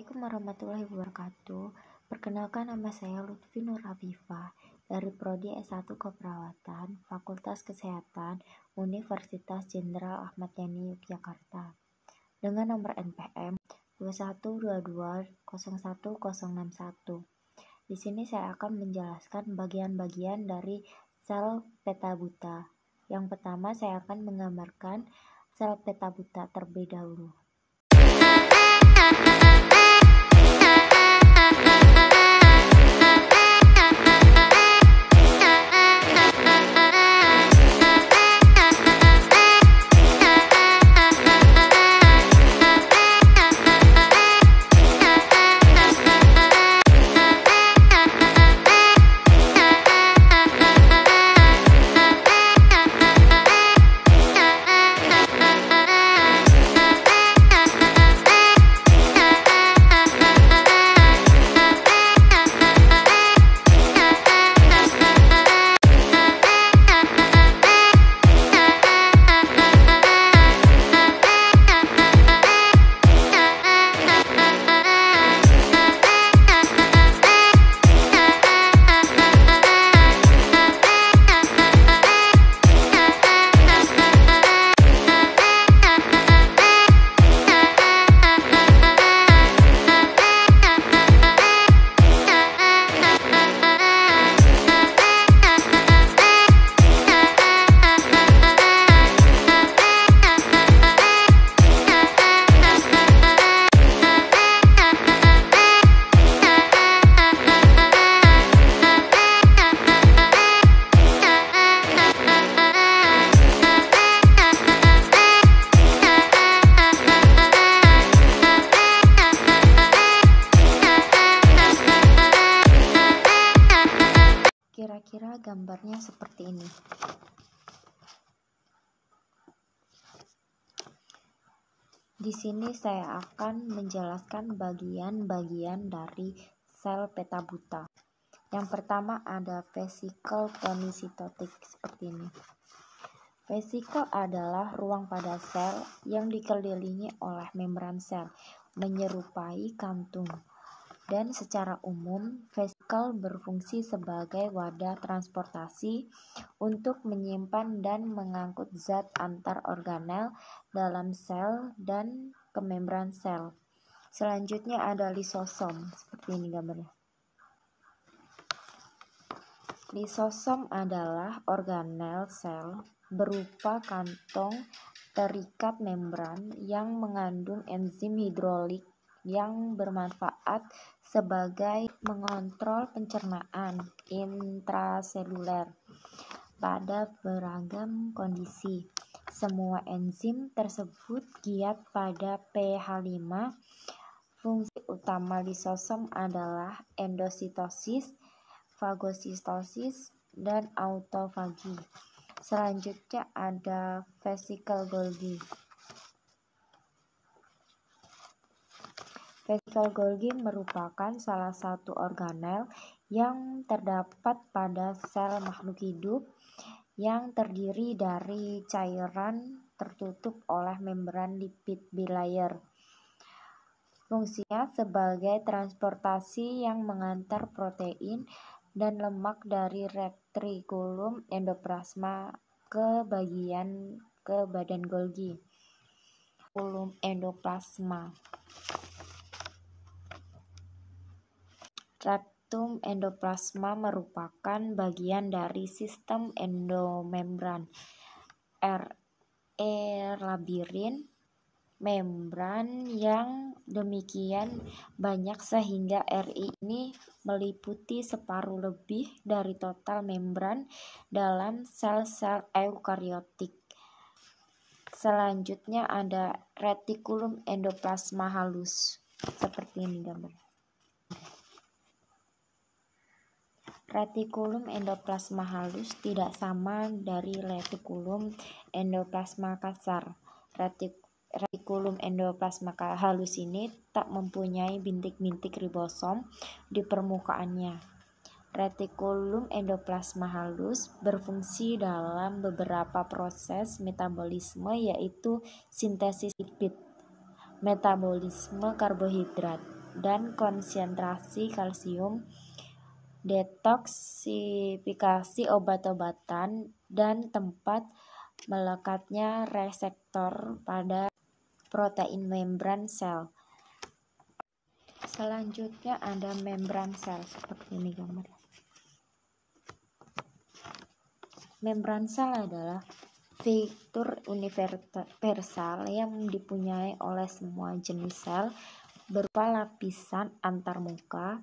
Assalamualaikum warahmatullahi wabarakatuh. Perkenalkan, nama saya Lutfi Nur Afifah dari Prodi S1 Keperawatan, Fakultas Kesehatan, Universitas Jenderal Ahmad Yani Yogyakarta. Dengan nomor NPM 2122011061. Di sini saya akan menjelaskan bagian-bagian dari sel peta buta. Yang pertama, saya akan menggambarkan sel peta buta terlebih dahulu. Kira-kira gambarnya seperti ini. Di sini saya akan menjelaskan bagian-bagian dari sel peta buta. Yang pertama ada vesikel tonisitotik seperti ini. Vesikel adalah ruang pada sel yang dikelilingi oleh membran sel, menyerupai kantung. Dan secara umum, vesikel berfungsi sebagai wadah transportasi untuk menyimpan dan mengangkut zat antar organel dalam sel dan ke membran sel. Selanjutnya ada lisosom, seperti ini gambarnya. Lisosom adalah organel sel berupa kantong terikat membran yang mengandung enzim hidrolik yang bermanfaat sebagai mengontrol pencernaan intraseluler pada beragam kondisi. Semua enzim tersebut giat pada pH 5. Fungsi utama lisosom adalah endositosis, fagositosis, dan autofagi. Selanjutnya ada vesikel Golgi. Vesikel Golgi merupakan salah satu organel yang terdapat pada sel makhluk hidup yang terdiri dari cairan tertutup oleh membran lipid bilayer. Fungsinya sebagai transportasi yang mengantar protein dan lemak dari retikulum endoplasma ke badan Golgi. Retikulum endoplasma. Retikulum endoplasma merupakan bagian dari sistem endomembran labirin membran yang demikian banyak sehingga RI ini meliputi separuh lebih dari total membran dalam sel-sel eukariotik. Selanjutnya ada retikulum endoplasma halus, seperti ini gambar. Retikulum endoplasma halus tidak sama dari retikulum endoplasma kasar. Retikulum endoplasma halus ini tak mempunyai bintik-bintik ribosom di permukaannya. Retikulum endoplasma halus berfungsi dalam beberapa proses metabolisme, yaitu sintesis lipid, metabolisme karbohidrat, dan konsentrasi kalsium, detoksifikasi obat-obatan, dan tempat melekatnya reseptor pada protein membran sel. Selanjutnya ada membran sel seperti ini gambar. Membran sel adalah fitur universal yang dipunyai oleh semua jenis sel berupa lapisan antarmuka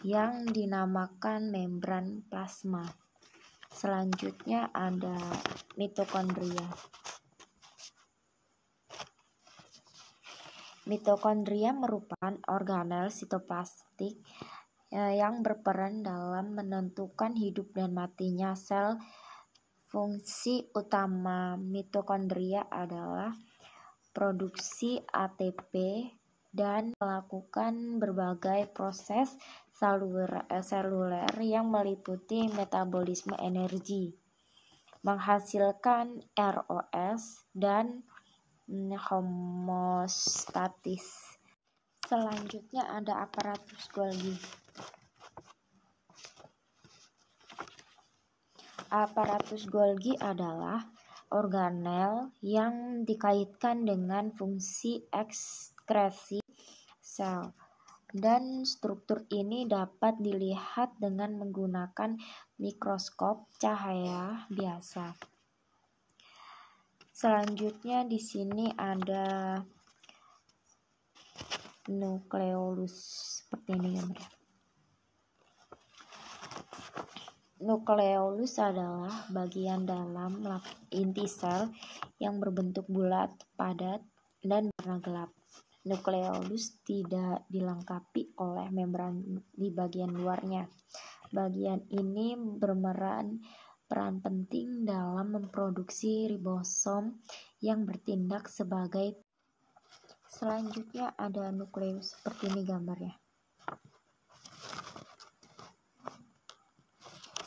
yang dinamakan membran plasma. Selanjutnya ada mitokondria. Mitokondria merupakan organel sitoplastik yang berperan dalam menentukan hidup dan matinya sel. Fungsi utama mitokondria adalah produksi ATP dan melakukan berbagai proses seluler yang meliputi metabolisme energi, menghasilkan ROS dan homostatis. Selanjutnya ada aparatus Golgi. Aparatus Golgi adalah organel yang dikaitkan dengan fungsi ekskresi sel, dan struktur ini dapat dilihat dengan menggunakan mikroskop cahaya biasa. Selanjutnya di sini ada nukleolus seperti ini gambar. Nukleolus adalah bagian dalam inti sel yang berbentuk bulat, padat, dan warna gelap. Nukleolus tidak dilengkapi oleh membran di bagian luarnya. Bagian ini berperan penting dalam memproduksi ribosom yang bertindak sebagai. Selanjutnya ada nukleus seperti ini gambarnya.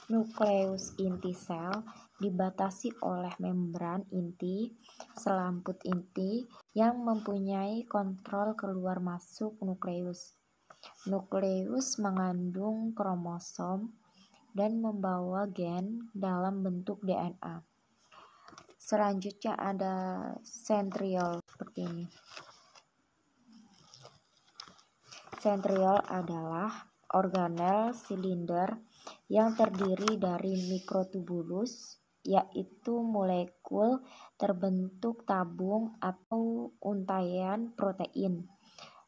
Nukleus inti sel dibatasi oleh membran inti, selamput inti yang mempunyai kontrol keluar masuk nukleus. Nukleus mengandung kromosom dan membawa gen dalam bentuk DNA. Selanjutnya ada sentriol seperti ini. Sentriol adalah organel silinder yang terdiri dari mikrotubulus, yaitu molekul terbentuk tabung atau untaian protein.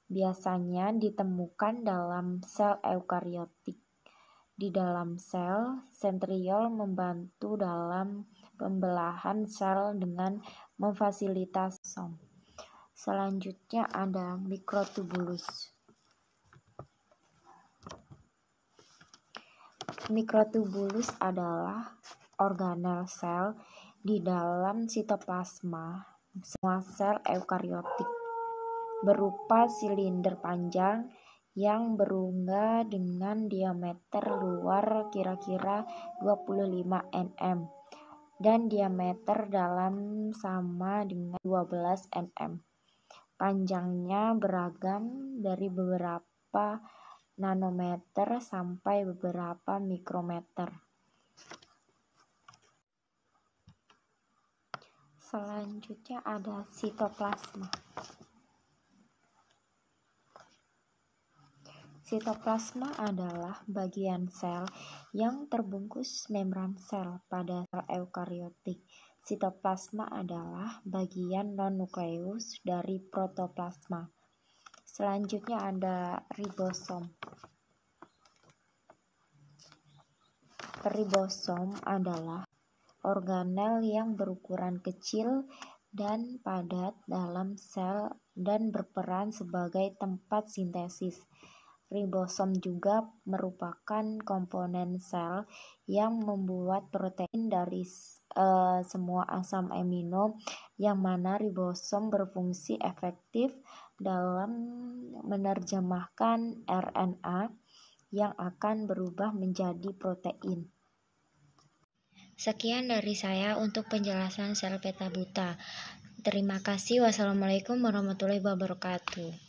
Biasanya ditemukan dalam sel eukariotik. Di dalam sel, sentriol membantu dalam pembelahan sel dengan memfasilitasi som. Selanjutnya ada mikrotubulus. Mikrotubulus adalah organel sel di dalam sitoplasma semua sel eukariotik, berupa silinder panjang yang berunggah dengan diameter luar kira-kira 25 nm dan diameter dalam sama dengan 12 nm. Panjangnya beragam dari beberapa nanometer sampai beberapa mikrometer. Selanjutnya ada sitoplasma. Sitoplasma adalah bagian sel yang terbungkus membran sel pada sel eukariotik. Sitoplasma adalah bagian non-nukleus dari protoplasma. Selanjutnya ada ribosom. Ribosom adalah organel yang berukuran kecil dan padat dalam sel dan berperan sebagai tempat sintesis. Ribosom juga merupakan komponen sel yang membuat protein dari semua asam amino, yang mana ribosom berfungsi efektif dalam menerjemahkan RNA yang akan berubah menjadi protein. Sekian dari saya untuk penjelasan sel peta buta. Terima kasih. Wassalamualaikum warahmatullahi wabarakatuh.